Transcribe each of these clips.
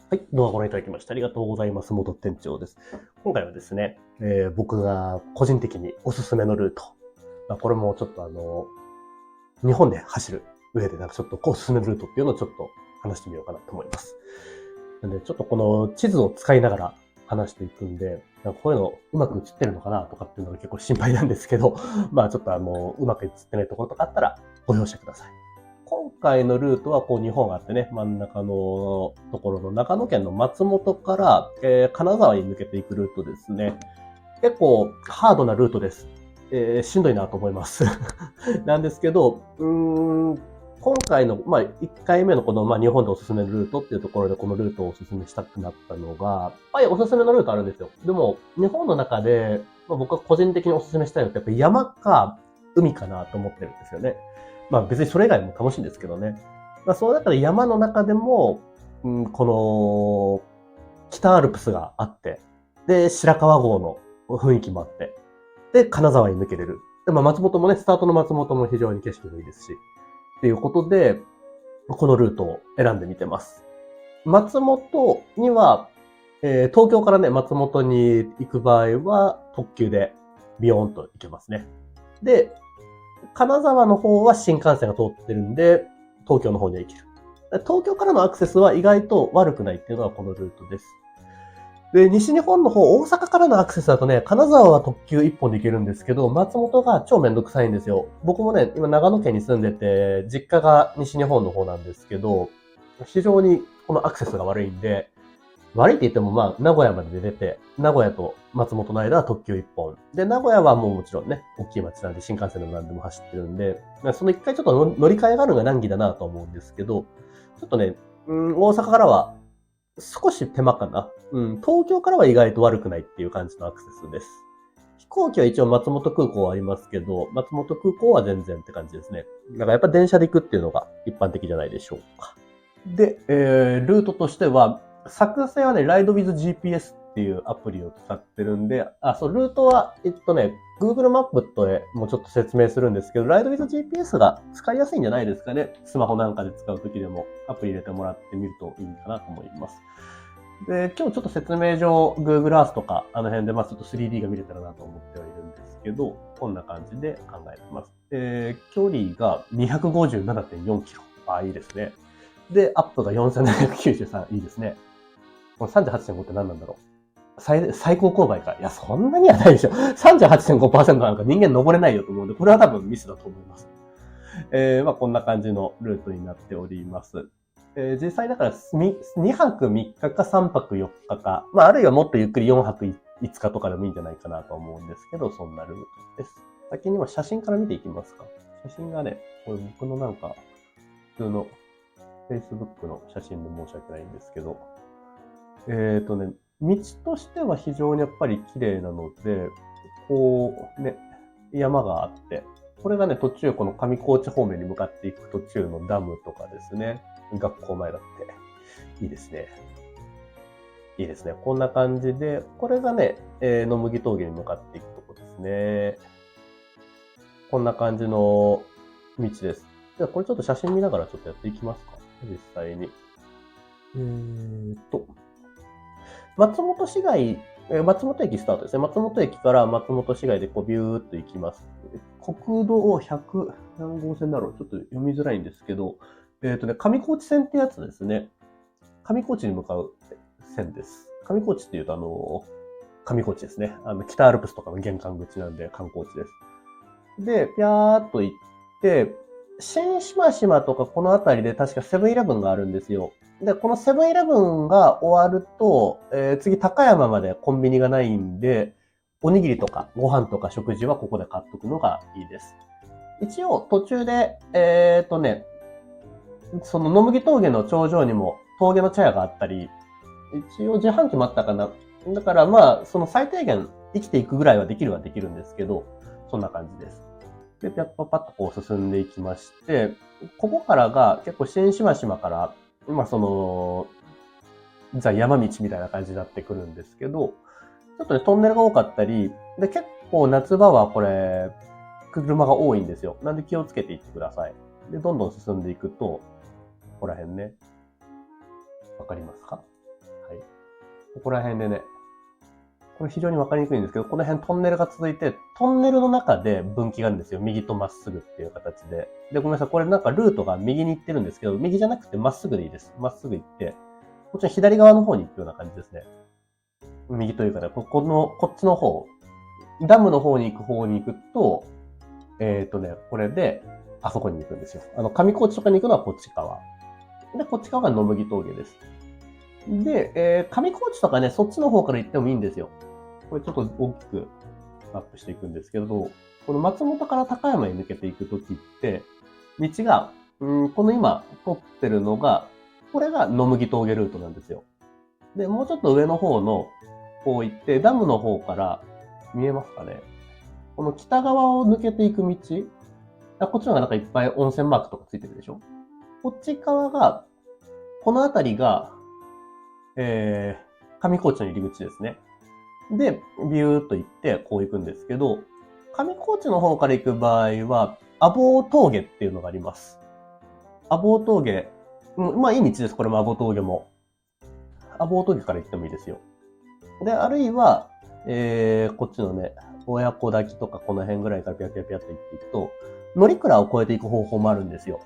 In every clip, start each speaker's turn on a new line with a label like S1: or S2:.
S1: はい、動画ご覧いただきましてありがとうございます。元店長です。今回はですね、僕が個人的におすすめのルート。これもちょっと日本で走る上でちょっとおすすめのルートっていうのをちょっと話してみようかなと思います。なんで、ちょっとこの地図を使いながら話していくんで、こういうのうまく映ってるのかなとかっていうのが結構心配なんですけど、ちょっとうまく映ってないところとかあったらご容赦ください。今回のルートはこう日本があってね、真ん中のところの長野県の松本から、金沢に抜けていくルートですね。結構ハードなルートです。しんどいなと思います。なんですけど、今回の、1回目のこの、日本でおすすめのルートっていうところでこのルートをおすすめしたくなったのが、やっぱりおすすめのルートあるんですよ。でも、日本の中で、僕が個人的におすすめしたいのってやっぱり山か海かなと思ってるんですよね。別にそれ以外も楽しいんですけどね。その中で山の中でも、この、北アルプスがあって、で、白川郷の雰囲気もあって、で、金沢に抜けれる。で、松本もね、スタートの松本も非常に景色もいいですし、っていうことで、このルートを選んでみてます。松本には、東京からね、松本に行く場合は、特急でビヨーンと行けますね。で、金沢の方は新幹線が通ってるんで、東京の方には行ける。東京からのアクセスは意外と悪くないっていうのがこのルートです。で、西日本の方、大阪からのアクセスだとね、金沢は特急1本で行けるんですけど、松本が超めんどくさいんですよ。僕もね、今長野県に住んでて、実家が西日本の方なんですけど、非常にこのアクセスが悪いんで、悪いって言っても名古屋まで出て、名古屋と松本の間は特急1本。で、名古屋はもうもちろんね、大きい街なんで新幹線でも何でも走ってるんで、その一回ちょっと乗り換えがあるのが難儀だなと思うんですけど、ちょっとね、大阪からは少し手間かな。東京からは意外と悪くないっていう感じのアクセスです。飛行機は一応松本空港はありますけど、松本空港は全然って感じですね。だからやっぱ電車で行くっていうのが一般的じゃないでしょうか。で、ルートとしては、作成はね、ライド with GPS っていうアプリを使ってるんで、ルートは、Google マップでもうちょっと説明するんですけど、ライド with GPS が使いやすいんじゃないですかね。スマホなんかで使うときでもアプリ入れてもらってみるといいかなと思います。で、今日ちょっと説明上、Google Earth とか、あの辺でちょっと 3D が見れたらなと思ってはいるんですけど、こんな感じで考えてます。距離が257.4キロ。いいですね。で、アップが4793。いいですね。この 38.5 って何なんだろう。最高勾配か。いや、そんなにはないでしょ。38.5% なんか人間登れないよと思うんで、これは多分ミスだと思います。こんな感じのルートになっております。実際だから2泊3日か3泊4日か、あるいはもっとゆっくり4泊5日とかでもいいんじゃないかなと思うんですけど、そんなルートです。先には写真から見ていきますか。写真がね、これ僕の普通の Facebook の写真で申し訳ないんですけど、道としては非常にやっぱり綺麗なので、こうね、山があって、これがね、途中この上高地方面に向かっていく途中のダムとかですね、学校前だって、いいですね。いいですね。こんな感じで、これがね、野麦峠に向かっていくとこですね。こんな感じの道です。じゃあこれちょっと写真見ながらちょっとやっていきますか。実際に。えーっと、松本市街、松本駅スタートですね。松本駅から松本市街でこうビューっと行きます。国道100何号線だろうちょっと読みづらいんですけど、上高地線ってやつですね。上高地に向かう線です。上高地って言うと上高地ですね。北アルプスとかの玄関口なんで観光地です。で、ぴゃーっと行って、新島島とかこの辺りで確かセブンイレブンがあるんですよ。で、このセブンイレブンが終わると、次高山までコンビニがないんで、おにぎりとかご飯とか食事はここで買っとくのがいいです。一応途中で、その野麦峠の頂上にも峠の茶屋があったり、一応自販機もあったかな。だからその最低限生きていくぐらいはできるんですけど、そんな感じです。で、パッパッとこう進んでいきまして、ここからが結構新島島から、山道みたいな感じになってくるんですけど、ちょっとね、トンネルが多かったり、で、結構夏場はこれ、車が多いんですよ。なんで気をつけていってください。で、どんどん進んでいくと、ここら辺ね、わかりますか？ここら辺でね、これ非常にわかりにくいんですけど、この辺トンネルが続いて、トンネルの中で分岐があるんですよ。右とまっすぐっていう形で。で、ごめんなさい。これなんかルートが右に行ってるんですけど、右じゃなくてまっすぐでいいです。まっすぐ行って、こっちの左側の方に行くような感じですね。右というかね、こっちの方、ダムの方に行くと、これで、あそこに行くんですよ。上高地とかに行くのはこっち側。で、こっち側が野麦峠です。で、上高地とかね、そっちの方から行ってもいいんですよ。これちょっと大きくアップしていくんですけど、この松本から高山に抜けていくときって、道が、この今撮ってるのが、これが野麦峠ルートなんですよ。で、もうちょっと上の方の方行って、ダムの方から見えますかね。この北側を抜けていく道、こっちの方がなんかいっぱい温泉マークとかついてるでしょ。こっち側が、この辺りが、上高地の入り口ですね。で、ビューっと行って、こう行くんですけど、上高地の方から行く場合は、阿房峠っていうのがあります。阿房峠、まあいい道です、これも阿房峠も。阿房峠から行ってもいいですよ。で、あるいは、こっちのね、親子抱きとかこの辺ぐらいからピャピャピャって行っていくと、乗鞍を越えていく方法もあるんですよ。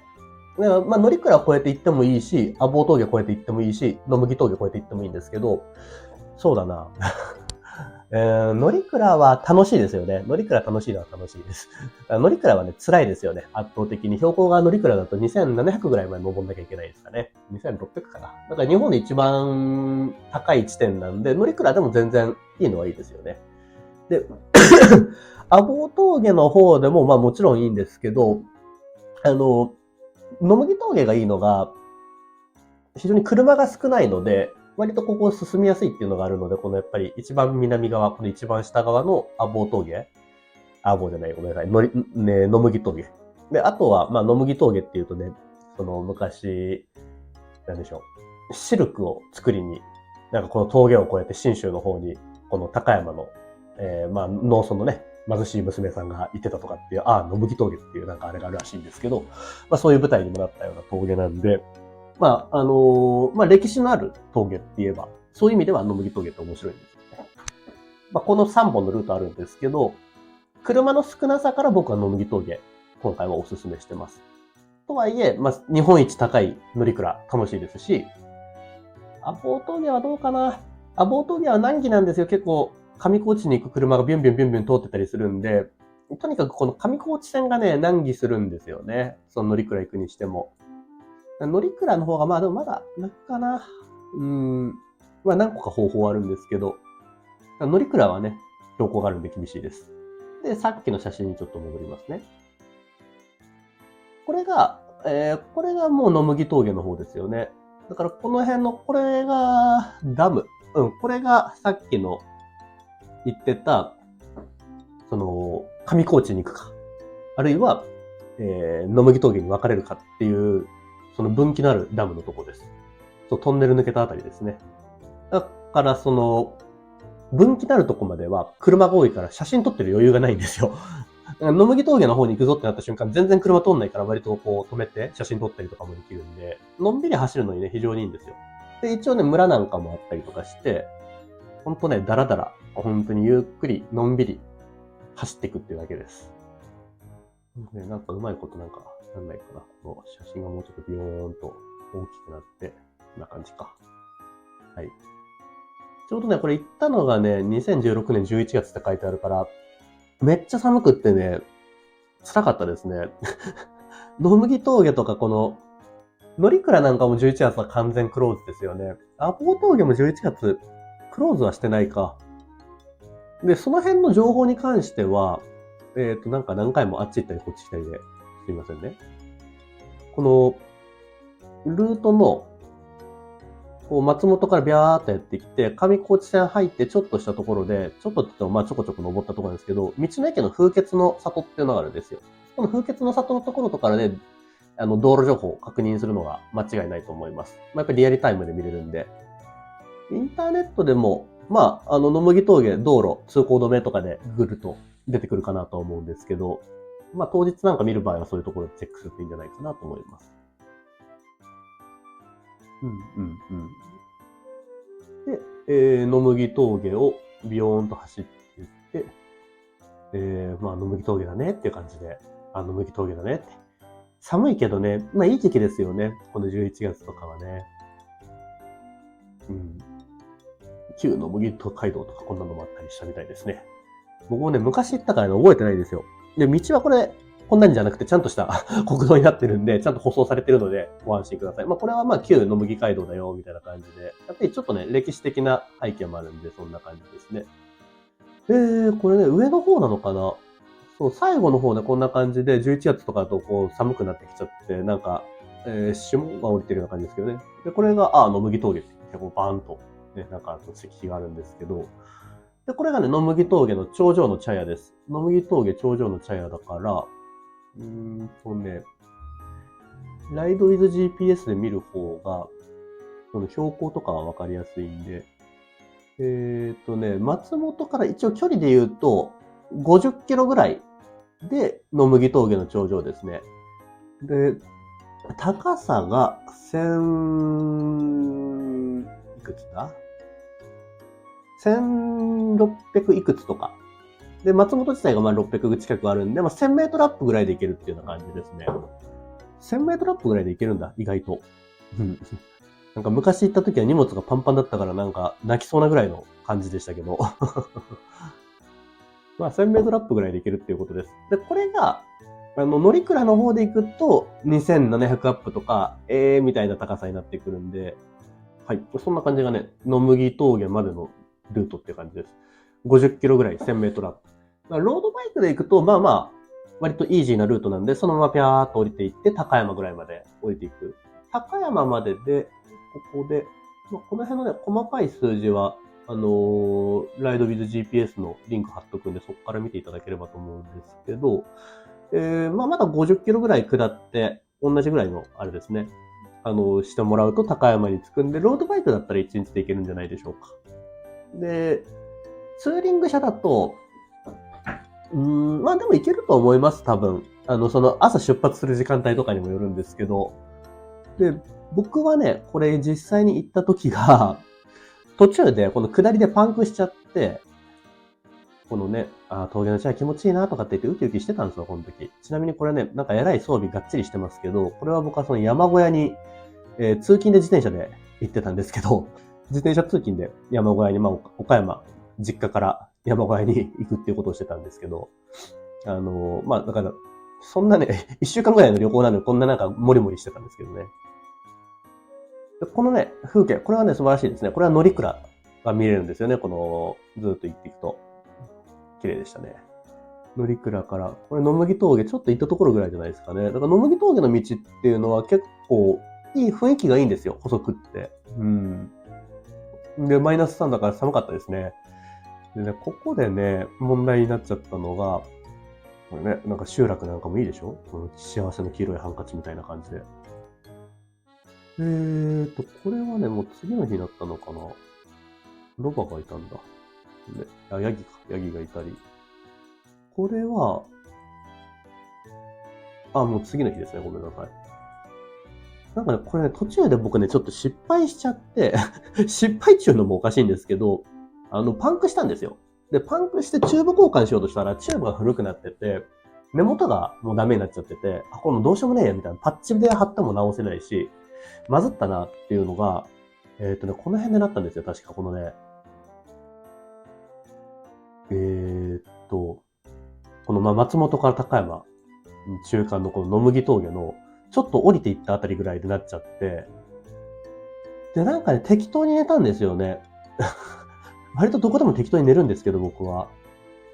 S1: でまあ、乗鞍を越えていってもいいし、阿房峠を越えていってもいいし、野麦峠を越えていってもいいんですけど、そうだな。乗鞍は楽しいですよね。乗鞍楽しいのは楽しいです。乗鞍はね、辛いですよね。圧倒的に。標高が乗鞍だと2700ぐらいまで登んなきゃいけないですかね。2600かな。だから日本で一番高い地点なんで、乗鞍でも全然いいのはいいですよね。で、阿房峠の方でもまあもちろんいいんですけど、野麦峠がいいのが、非常に車が少ないので、割とここ進みやすいっていうのがあるので、このやっぱり一番南側、この一番下側の阿房峠阿房じゃない、ごめんなさい。野麦峠。で、あとは、まあ、野麦峠っていうとね、その昔、なんでしょう。シルクを作りに、なんかこの峠を越えて信州の方に、この高山の、まあ、農村のね、貧しい娘さんが行ってたとかっていう、野麦峠っていうなんかあれがあるらしいんですけど、まあそういう舞台にもなったような峠なんで、まあ、まあ歴史のある峠って言えば、そういう意味では野麦峠って面白いんですよね。まあこの3本のルートあるんですけど、車の少なさから僕は野麦峠、今回はお勧めしてます。とはいえ、まあ、日本一高い乗鞍楽しいですし、阿房峠はどうかな。阿房峠は難儀なんですよ。結構、上高地に行く車がビュンビュンビュンビュン通ってたりするんで、とにかくこの上高地線がね、難儀するんですよね。その乗鞍行くにしても。乗鞍の方が、まあでもまだ楽かな。まあ何個か方法あるんですけど、乗鞍はね、標高があるんで厳しいです。で、さっきの写真にちょっと戻りますね。これがもう野麦峠の方ですよね。だからこの辺の、これがダム。これがさっきの言ってた、その、上高地に行くか。あるいは、野麦峠に分かれるかっていう、その分岐のあるダムのとこです。そう、トンネル抜けたあたりですね。だからその、分岐のあるとこまでは車が多いから写真撮ってる余裕がないんですよ。野麦峠の方に行くぞってなった瞬間、全然車通んないから割とこう止めて写真撮ったりとかもできるんで、のんびり走るのにね、非常にいいんですよ。で、一応ね、村なんかもあったりとかして、ほんとね、だらだら、本当にゆっくり、のんびり走っていくっていうだけです。ね、なんかうまいことなんかなんないかな。この写真がもうちょっとビヨーンと大きくなって、こんな感じか。はい。ちょうどね、これ行ったのがね、2016年11月って書いてあるから、めっちゃ寒くってね、辛かったですね。野麦峠とかこの、乗鞍なんかも11月は完全クローズですよね。阿房峠も11月、クローズはしてないか。で、その辺の情報に関しては、なんか何回もあっち行ったりこっち来たりで、すいませんね。この、ルートの、こう、松本からビャーっとやってきて、上高地線入ってちょっとしたところで、ちょっとって言ってもまあちょこちょこ登ったところなんですけど、道の駅の風穴の里っていうのがあるんですよ。この風穴の里のところとかで、道路情報を確認するのが間違いないと思います。まあ、やっぱりリアルタイムで見れるんで。インターネットでも、まあ、野麦峠道路通行止めとかでググると出てくるかなと思うんですけど、まあ、当日なんか見る場合はそういうところでチェックするといいんじゃないかなと思います。野麦峠をビヨーンと走っていって、野麦峠だねっていう感じで、野麦峠だねって。寒いけどね、いい時期ですよね。この11月とかはね。旧野麦街道とかこんなのもあったりしたみたいですね。僕もね、昔行ったからね、覚えてないんですよ。で、道はこれ、こんなにじゃなくて、ちゃんとした国道になってるんで、ちゃんと舗装されてるので、ご安心ください。これは旧野麦街道だよ、みたいな感じで。やっぱりちょっとね、歴史的な背景もあるんで、そんな感じですね。これね、上の方なのかな？そう、最後の方でこんな感じで、11月とかだとこう寒くなってきちゃって、霜が降りてるような感じですけどね。で、これが、野麦峠って言って、こうバーンと、ね、石碑があるんですけど、で、これがね、野麦峠の頂上の茶屋です。野麦峠頂上の茶屋だから、ライドウィズ GPS で見る方が、その標高とかはわかりやすいんで、松本から一応距離で言うと、50キロぐらいで野麦峠の頂上ですね。で、高さがいくつだ ?1600 いくつとか。で、松本自体が600近くあるんで、1000メートルアップぐらいでいけるっていうような感じですね。1000メートルアップぐらいでいけるんだ、意外と。なんか昔行った時は荷物がパンパンだったからなんか泣きそうなぐらいの感じでしたけど。1000メートルアップぐらいでいけるっていうことです。で、これが、乗鞍の方で行くと2700アップとか、みたいな高さになってくるんで、はい。そんな感じがね、野麦峠までのルートっていう感じです。50キロぐらい1000メートルアップ。ロードバイクで行くと、割とイージーなルートなんで、そのままピャーっと降りていって、高山ぐらいまで降りていく。高山までで、ここで、この辺のね、細かい数字は、ライドウィズ GPS のリンク貼っとくんで、そこから見ていただければと思うんですけど、まだ50キロぐらい下って、同じぐらいの、あれですね。してもらうと高山に着くんで、ロードバイクだったら1日で行けるんじゃないでしょうか。で、ツーリング車だと、でも行けると思います、多分。その朝出発する時間帯とかにもよるんですけど。で、僕はね、これ実際に行った時が、途中でこの下りでパンクしちゃって、このね、峠の茶屋気持ちいいなとかって言ってウキウキしてたんですよ、この時。ちなみにこれね、なんか偉い装備がっちりしてますけど、これは僕はその山小屋に、通勤で自転車で行ってたんですけど、自転車通勤で山小屋に、岡山、実家から山小屋に行くっていうことをしてたんですけど、だから、そんなね、1週間ぐらいの旅行なのにこんななんかモリモリしてたんですけどね。このね、風景、これはね、素晴らしいですね。これは乗鞍が見れるんですよね。この、ずっと行っていくと。綺麗でしたね。乗鞍から、これ野麦峠ちょっと行ったところぐらいじゃないですかね。だから野麦峠の道っていうのは結構いい雰囲気がいいんですよ。細くって。で、マイナス3だから寒かったですね。でね、ここでね、問題になっちゃったのが、これね、なんか集落なんかもいいでしょ？この幸せの黄色いハンカチみたいな感じで。これはね、もう次の日だったのかな。ロバがいたんだ。で、ヤギがいたり。これは、もう次の日ですね。ごめんなさい。なんかね、これね、途中で僕ね、ちょっと失敗しちゃって失敗っていうのもおかしいんですけど、パンクしたんですよ。で、パンクしてチューブ交換しようとしたら、チューブが古くなってて、根元がもうダメになっちゃってて、これどうしようもねえや、みたいな。パッチで貼っても直せないし、まずったなっていうのが、この辺でなったんですよ。確かこのね、この松本から高山、中間のこの野麦峠の、ちょっと降りていったあたりぐらいでなっちゃって、で、なんかね、適当に寝たんですよね。割とどこでも適当に寝るんですけど、僕は。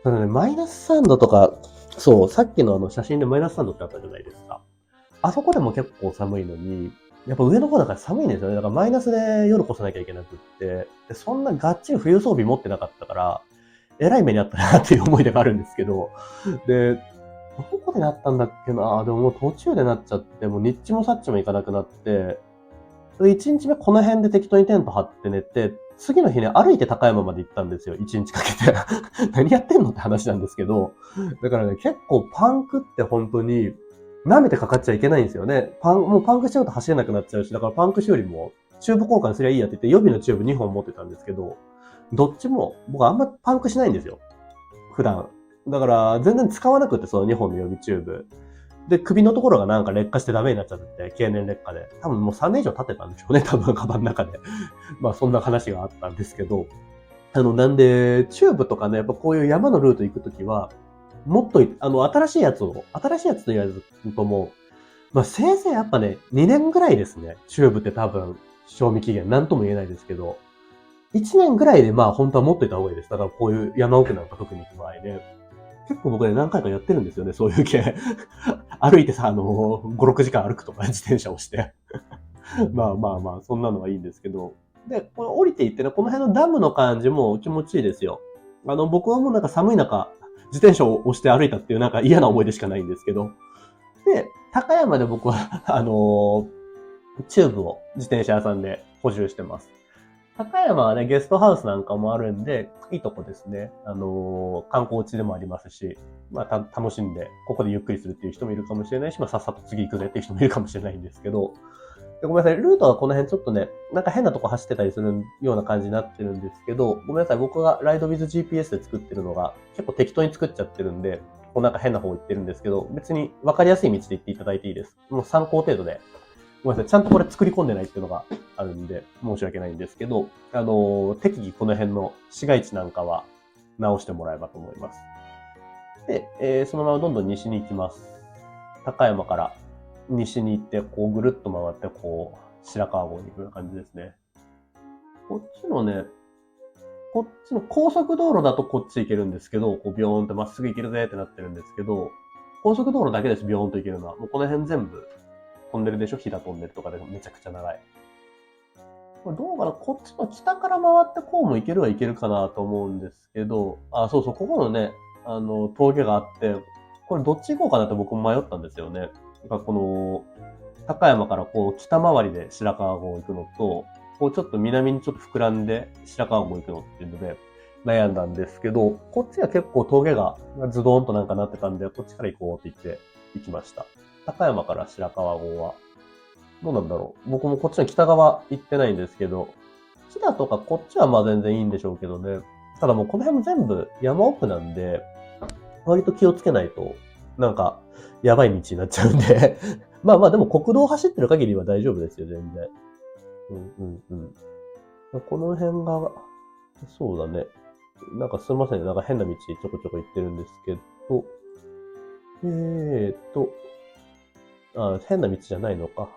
S1: ただね、マイナス3度とか、そう、さっきの写真でマイナス3度ってあったじゃないですか。あそこでも結構寒いのに、やっぱ上の方だから寒いんですよね。だからマイナスで夜越さなきゃいけなくって、で、そんながっちり冬装備持ってなかったから、えらい目にあったなっていう思い出があるんですけど、で、どこでなったんだっけな。でももう途中でなっちゃって、もう日中もさっちも行かなくなって、1日目この辺で適当にテント張って寝て、次の日ね、歩いて高山まで行ったんですよ。1日かけて。何やってんのって話なんですけど。だからね、結構パンクって本当に、舐めてかかっちゃいけないんですよね。もうパンクしちゃうと走れなくなっちゃうし、だからパンク修理もチューブ交換すりゃいいやって言って予備のチューブ2本持ってたんですけど、どっちも僕あんまパンクしないんですよ。普段。だから全然使わなくて、その2本の予備チューブ。で、首のところがなんか劣化してダメになっちゃって、経年劣化で。多分もう3年以上経ってたんでしょうね、多分カバンの中で。まあそんな話があったんですけど。なんで、チューブとかね、やっぱこういう山のルート行くときは、もっと、新しいやつと言われるともう、まあせいぜいやっぱね、2年ぐらいですね。チューブって多分、賞味期限、なんとも言えないですけど、1年ぐらいでまあ本当は持っといた方がいいです。だからこういう山奥なんか特に行く場合ね。結構僕ね、何回かやってるんですよね、そういう系。歩いてさ、5、6時間歩くとか自転車をして。まあまあまあ、そんなのはいいんですけど。で、これ降りていってね、この辺のダムの感じも気持ちいいですよ。僕はもうなんか寒い中、自転車を押して歩いたっていうなんか嫌な思い出しかないんですけど。で、高山で僕は、チューブを自転車屋さんで補充してます。高山はね、ゲストハウスなんかもあるんで、いいとこですね。観光地でもありますし、まあ、楽しんで、ここでゆっくりするっていう人もいるかもしれないし、まあ、さっさと次行くぜっていう人もいるかもしれないんですけど、でごめんなさい、ルートはこの辺ちょっとね、なんか変なとこ走ってたりするような感じになってるんですけど、ごめんなさい、僕がライドウィズ GPS で作ってるのが結構適当に作っちゃってるんで、こうなんか変な方行ってるんですけど、別に分かりやすい道で行っていただいていいです。もう参考程度で。ごめんなさい、ちゃんとこれ作り込んでないっていうのがあるんで、申し訳ないんですけど、適宜この辺の市街地なんかは直してもらえばと思います。で、そのままどんどん西に行きます。高山から西に行って、こうぐるっと回って、こう、白川郷に行くような感じですね。こっちのね、こっちの高速道路だとこっち行けるんですけど、こうビヨーンってまっすぐ行けるぜってなってるんですけど、高速道路だけです、ビヨーンと行けるのは。もうこの辺全部トンネルでしょ、飛騨トンネルとかでめちゃくちゃ長い。これどうかな、こっちの北から回ってこうも行けるはいけるかなと思うんですけど、あ、そうそう、ここのね、峠があって、これどっち行こうかなって僕も迷ったんですよね。この、高山からこう北回りで白川郷行くのと、こうちょっと南にちょっと膨らんで白川郷行くのっていうので悩んだんですけど、こっちは結構峠がズドーンとなんかなってたんで、こっちから行こうって言って行きました。高山から白川郷はどうなんだろう。僕もこっちの北側行ってないんですけど、飛騨とかこっちはまあ全然いいんでしょうけどね。ただもうこの辺も全部山奥なんで、割と気をつけないと、なんか、やばい道になっちゃうんでまあまあでも国道走ってる限りは大丈夫ですよ、全然。うんうんうん。この辺が、そうだね。なんかすいませんね。なんか変な道ちょこちょこ行ってるんですけど、変な道じゃないのか。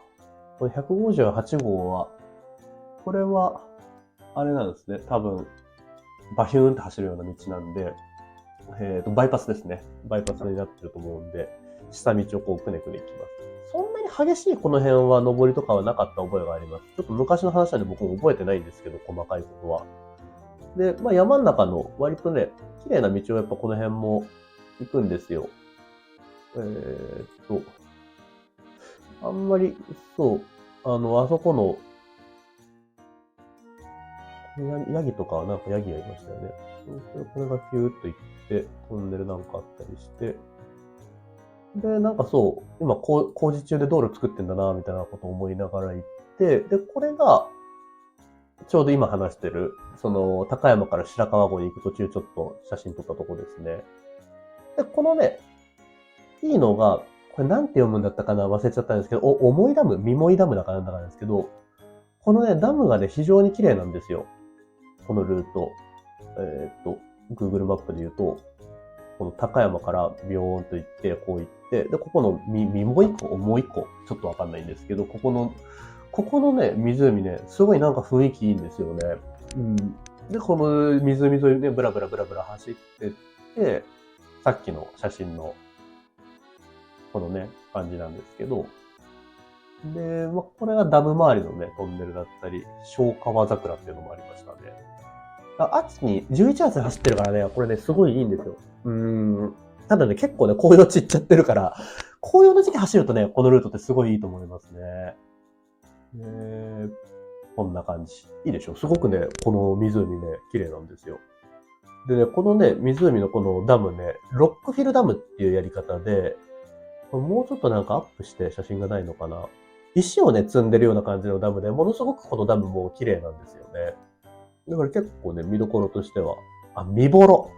S1: これ158号は、これは、あれなんですね。多分、バヒューンって走るような道なんで、バイパスですね。バイパスになってると思うんで、下道をこうくねくね行きます。そんなに激しいこの辺は登りとかはなかった覚えがあります。ちょっと昔の話なんで僕も覚えてないんですけど、細かいことは。で、まあ山の中の割とね、綺麗な道をやっぱこの辺も行くんですよ。あんまり、そう、あそこの、ヤギとかはなんかヤギがいましたよね。これがピューっと行って、トンネルなんかあったりして、で、なんかそう、今工事中で道路作ってんだな、みたいなことを思いながら行って、で、これが、ちょうど今話してる、その、高山から白川郷に行く途中ちょっと写真撮ったとこですね。で、このね、いいのが、これなんて読むんだったかな忘れちゃったんですけど、思いダム、ミモイダムだかなんだかなんですけど、このね、ダムがね、非常に綺麗なんですよ。このルート。Google マップで言うと、この高山からビヨーンと行って、こう行って、で、ここのみもいこ、もう一個、ちょっとわかんないんですけど、ここのね、湖ね、すごいなんか雰囲気いいんですよね。うん。で、この湖沿いね、ブラブラブラブラ走ってって、さっきの写真の、このね、感じなんですけど、で、まあ、これがダム周りのね、トンネルだったり、小川桜っていうのもありましたね。秋に、11月に走ってるからね、これね、すごいいいんですよ。ただね、結構ね、紅葉散っちゃってるから、紅葉の時期走るとね、このルートってすごいいいと思いますね。こんな感じ。いいでしょ？すごくね、この湖ね、綺麗なんですよ。でね、このね、湖のこのダムね、ロックフィルダムっていうやり方で、もうちょっとなんかアップして写真がないのかな。石をね、積んでるような感じのダムで、ものすごくこのダムも綺麗なんですよね。だから結構ね、見どころとしては、見ぼろ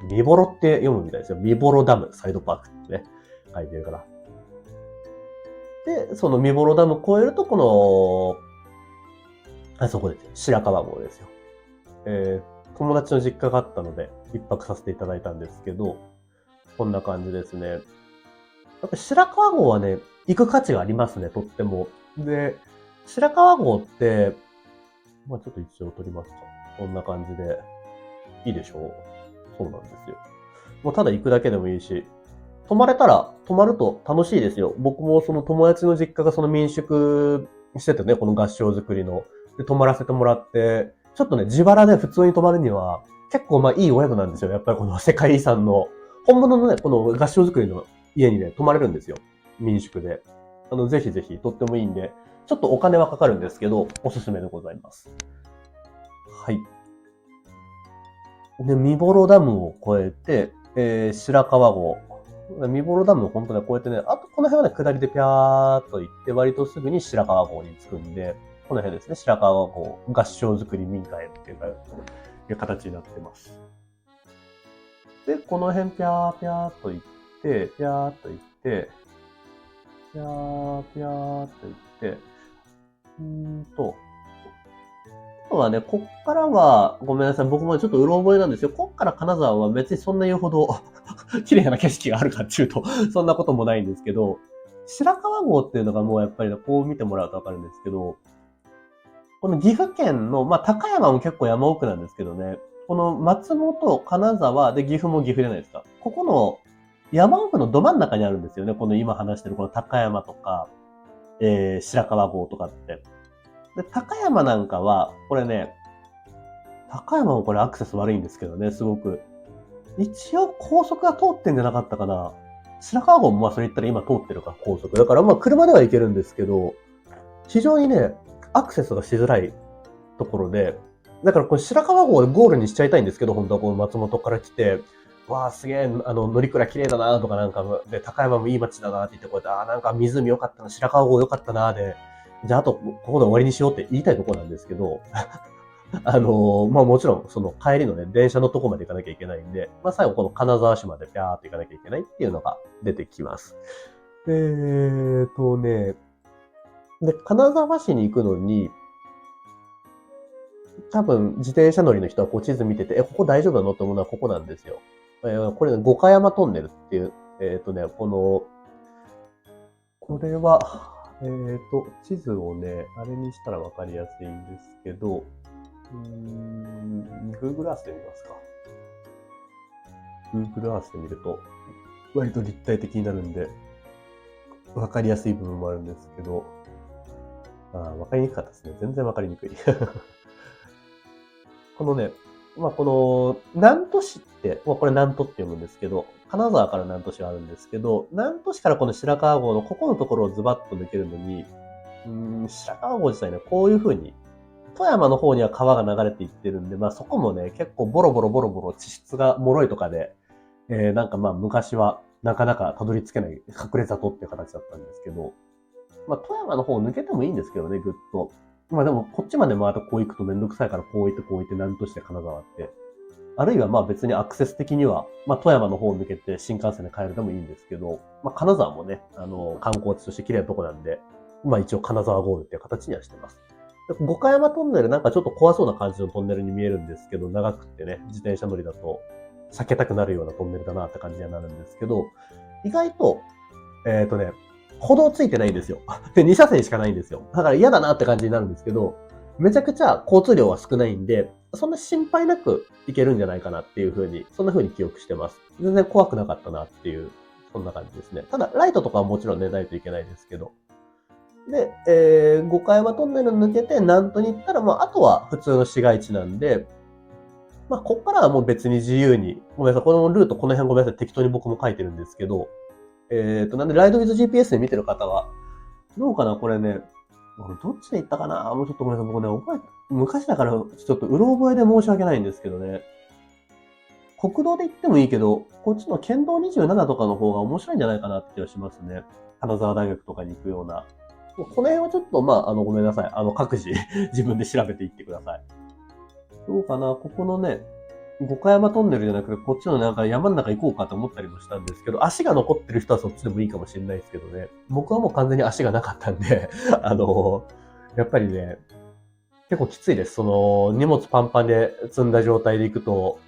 S1: って読むみたいですよ。見ぼろダム、サイドパークってね、書いてるから。で、その見ぼろダム越えると、この、そこです。白川郷ですよ。友達の実家があったので、一泊させていただいたんですけど、こんな感じですね。やっぱ白川郷はね、行く価値がありますね、とっても。で、白川郷って、ちょっと一応撮りますか。こんな感じで、いいでしょう。そうなんですよ。もうただ行くだけでもいいし、泊まれたら、泊まると楽しいですよ。僕もその友達の実家がその民宿しててね、この合掌造りの。で、泊まらせてもらって、ちょっとね、自腹で普通に泊まるには、結構いいお宿なんですよ。やっぱりこの世界遺産の、本物のね、この合掌造りの家にね、泊まれるんですよ。民宿で。ぜひぜひ、とってもいいんで、ちょっとお金はかかるんですけど、おすすめでございます。はい。で、見幌ダムを越えて、白川郷。見幌ダムを本当ね、越えてね、あとこの辺はね、下りでぴゃーっと行って、割とすぐに白川郷に着くんで、この辺ですね、白川郷合掌造り民家園っていう形になってます。で、この辺ぴゃーぴゃーっと行って、ぴゃーっと行って、ぴゃーぴゃーっと行って、あとはね、こっからは、ごめんなさい、僕もちょっとうろ覚えなんですよ。こっから金沢は別にそんな言うほど綺麗な景色があるかっていうとそんなこともないんですけど、白川郷っていうのがもうやっぱりね、こう見てもらうとわかるんですけど、この岐阜県の、高山も結構山奥なんですけどね、この松本、金沢で岐阜も岐阜じゃないですか。ここの山奥のど真ん中にあるんですよね。この今話してるこの高山とか、白川郷とかって。で、高山なんかは、これね、高山もこれアクセス悪いんですけどね、すごく。一応高速が通ってんじゃなかったかな。白川郷もそれ言ったら今通ってるか、高速。だから車では行けるんですけど、非常にね、アクセスがしづらいところで、だからこれ白川郷でゴールにしちゃいたいんですけど、本当はこの松本から来て、わあすげえ、乗鞍綺麗だなとかなんか、で、高山もいい街だなって言って、こうやって、なんか湖良かったな、白川郷良かったなで、じゃああと、ここで終わりにしようって言いたいところなんですけど、もちろん、その帰りのね、電車のとこまで行かなきゃいけないんで、最後この金沢市までピャーって行かなきゃいけないっていうのが出てきます。ね、で、金沢市に行くのに、多分自転車乗りの人はこう地図見てて、ここ大丈夫なのって思うのはここなんですよ。これね、五箇山トンネルっていう、これは、地図をね、あれにしたらわかりやすいんですけど、Google Earth で見ますか。Google Earth で見ると、割と立体的になるんで、わかりやすい部分もあるんですけど、わかりにくかったですね。全然わかりにくい。このね、この、南砺市って、これ南砺って読むんですけど、金沢から南砺市はあるんですけど、南砺市からこの白川郷のここのところをズバッと抜けるのに、白川郷自体ね、こういう風に、富山の方には川が流れていってるんで、そこもね、結構ボロボロ地質が脆いとかで、なんか昔はなかなかたどり着けない隠れ里っていう形だったんですけど、富山の方抜けてもいいんですけどね、ぐっと。でもこっちまでまたこう行くとめんどくさいからこう行って何として金沢って。あるいは別にアクセス的には、富山の方を抜けて新幹線で帰るでもいいんですけど、金沢もね、観光地として綺麗なとこなんで、一応金沢ゴールっていう形にはしてます。五箇山トンネルなんかちょっと怖そうな感じのトンネルに見えるんですけど、長くってね、自転車乗りだと避けたくなるようなトンネルだなって感じにはなるんですけど、意外と、歩道ついてないんですよ。で、2車線しかないんですよ。だから嫌だなって感じになるんですけど、めちゃくちゃ交通量は少ないんで、そんな心配なく行けるんじゃないかなっていう風に、そんな風に記憶してます。全然怖くなかったなっていう、そんな感じですね。ただ、ライトとかはもちろん寝ないといけないですけど。で、五箇山トンネル抜けて南砺に行ったら、あとは普通の市街地なんで、こっからはもう別に自由に、ごめんなさい、このルートこの辺ごめんなさい、適当に僕も書いてるんですけど、なんで、ライドウィズ GPS で見てる方は、どうかなこれね、どっちで行ったかなもうちょっとごめんなさい。僕ね、昔だからちょっとうろ覚えで申し訳ないんですけどね。国道で行ってもいいけど、こっちの県道27とかの方が面白いんじゃないかなって気がしますね。金沢大学とかに行くような。この辺はちょっと、ごめんなさい。各自自分で調べていってください。どうかな、ここのね、五箇山トンネルじゃなくて、こっちのなんか山の中行こうかと思ったりもしたんですけど、足が残ってる人はそっちでもいいかもしれないですけどね。僕はもう完全に足がなかったんで、やっぱりね、結構きついです。荷物パンパンで積んだ状態で行くと、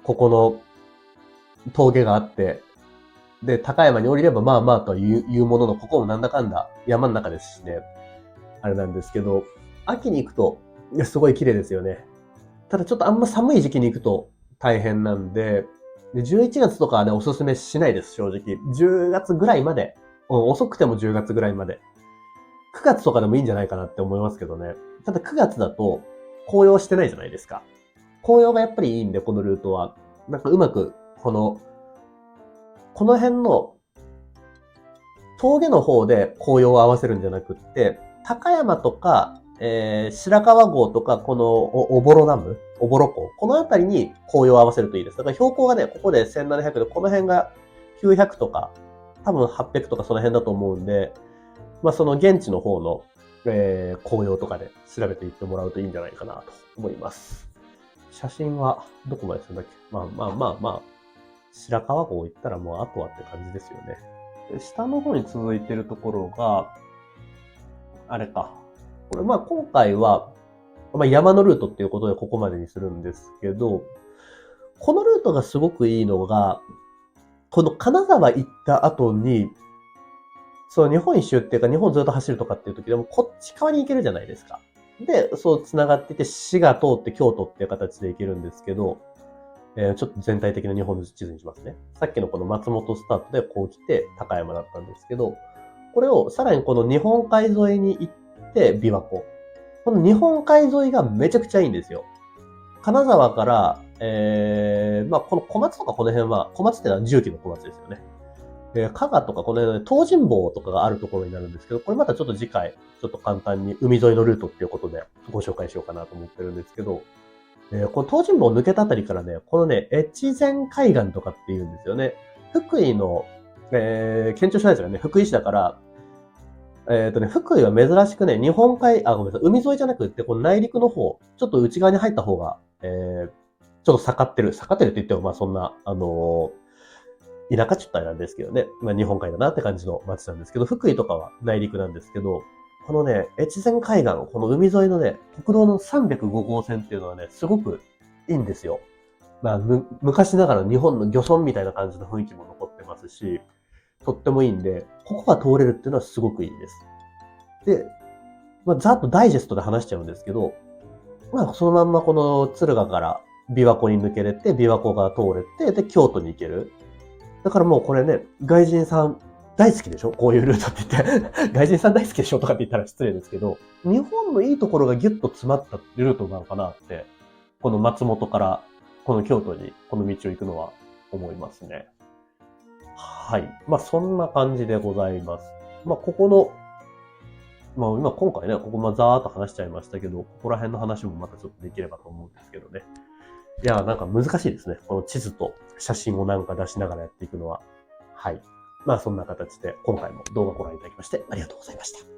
S1: ここの峠があって、で、高山に降りればまあまあというものの、ここもなんだかんだ山の中ですしね、あれなんですけど、秋に行くと、すごい綺麗ですよね。ただちょっとあんま寒い時期に行くと大変なんで、11月とかはね、おすすめしないです、正直。10月ぐらいまで。遅くても10月ぐらいまで。9月とかでもいいんじゃないかなって思いますけどね。ただ9月だと、紅葉してないじゃないですか。紅葉がやっぱりいいんで、このルートは。なんかうまく、この辺の峠の方で紅葉を合わせるんじゃなくって、高山とか、白川郷とか、このおぼろダム、おぼろ湖、この辺りに紅葉を合わせるといいです。だから標高がね、ここで1700で、この辺が900とか、多分800とかその辺だと思うんで、その現地の方の、紅葉とかで調べていってもらうといいんじゃないかなと思います。写真はどこまでするんだっけ。白川郷行ったらもうあとはって感じですよね。下の方に続いてるところが、あれか。これ今回は、山のルートっていうことでここまでにするんですけど、このルートがすごくいいのが、この金沢行った後に、そう、日本一周っていうか日本ずっと走るとかっていう時でもこっち側に行けるじゃないですか。で、そう繋がってて、滋賀通って京都っていう形で行けるんですけど、ちょっと全体的な日本の地図にしますね。さっきのこの松本スタートでこう来て高山だったんですけど、これをさらにこの日本海沿いに行って琵琶湖。この日本海沿いがめちゃくちゃいいんですよ。金沢から、この小松とかこの辺は、小松ってのは重機の小松ですよね。加賀とかこの辺の東尋坊とかがあるところになるんですけど、これまたちょっと次回、ちょっと簡単に海沿いのルートっていうことでご紹介しようかなと思ってるんですけど、この東尋坊を抜けたあたりからね、このね、越前海岸とかっていうんですよね。福井の、県庁所在地がね、福井市だから、福井は珍しくね、ごめんなさい、海沿いじゃなくって、この内陸の方、ちょっと内側に入った方が、ちょっと盛ってるって言っても、そんな、田舎ちょっとあれなんですけどね、日本海だなって感じの街なんですけど、福井とかは内陸なんですけど、このね、越前海岸、この海沿いのね、国道の305号線っていうのはね、すごくいいんですよ。昔ながら日本の漁村みたいな感じの雰囲気も残ってますし、とってもいいんで、ここが通れるっていうのはすごくいいです。で、ざっとダイジェストで話しちゃうんですけど、そのまんまこの敦賀から琵琶湖に抜けれて、琵琶湖が通れて、で、京都に行ける。だからもうこれね、外人さん大好きでしょ、こういうルートって言って。外人さん大好きでしょとかって言ったら失礼ですけど、日本のいいところがギュッと詰まったルートなのかなって、この松本からこの京都にこの道を行くのは思いますね。はい。そんな感じでございます。ここの、今回ね、ここざーっと話しちゃいましたけど、ここら辺の話もまたちょっとできればと思うんですけどね。いや、なんか難しいですね。この地図と写真をなんか出しながらやっていくのは。はい。そんな形で今回も動画ご覧いただきましてありがとうございました。